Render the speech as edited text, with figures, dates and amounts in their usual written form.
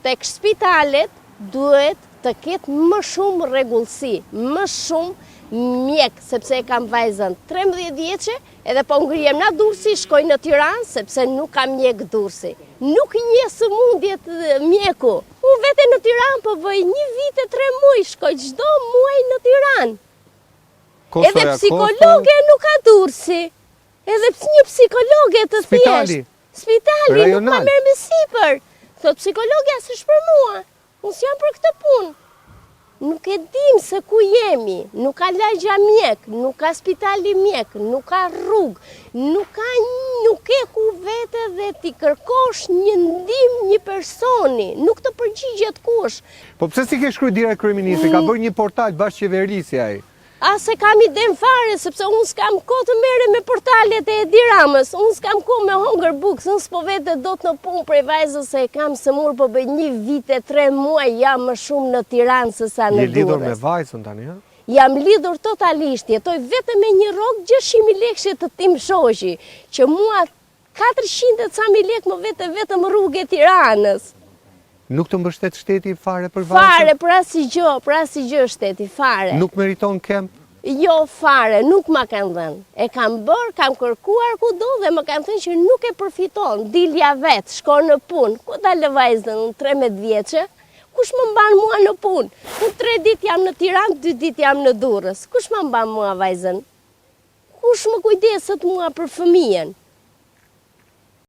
tek spitalet duhet të ketë më shumë rregullsi, më shumë mjek, sepse e kam vajzën 13 vjeçe, edhe po ngrihem na Durrësi, shkoj në Tiranë, sepse nuk kam mjek Durrësi. Nuk njeh sëmundjet mjeku. Unë vete në Tiranë po bëj 1 vit e 3 muaj, shkoj çdo muaj në Tiranë. Edhe psikologe nuk ka Durrësi. Edhe një psikologe të thjesht. Spitali nuk ma merr me sipër. Thot psikologja s'është për mua. Unë s'jam për këtë punë. Nuk e dim se ku jemi, nuk ka lagja mjek, nuk ka spitali mjek, nuk ka rrugë, nuk e ku vete dhe ti kërkosh një ndihmë një personi, nuk të përgjigjet kush. Po pse si ke shkruaj direkt kryeministri, ka bërë një portal bashkëqeverisi ai? Se kam idem fare, sepse unë s'kam kohë të merrem me portalet e Edi Ramës, unë s'kam kohë me hongër bukë, unë s'po vete do të në punë prej vajzës se e kam se mur po bëj 1 vit e 3 muaj jam më shumë në Tiranë se sa në Durrës. Je lidhur me vajzën tani, ha? Jam lidhur totalisht, jetoj vetëm me një rrogë 600.000 lekë të tim shoqi, që mua 400 ca mijë lekë më vete vetëm rrugë e Tiranës. Nuk të mbështet shteti fare për vajzën? Fare, për asgjë shteti, fare. Nuk meriton kemp? Jo, fare, nuk ma kanë dhënë. E kam bërë, kam kërkuar kudo dhe më kanë thënë që nuk e përfiton. Dilja vetë, shkon në punë. Ku dalë vajzën, unë 13 vjeçe? Kush më mban mua në punë? Unë 3 ditë jam në Tiranë, 2 ditë jam në Durrës. Kush më mban mua vajzën? Kush më kujdeset mua për fëmijën?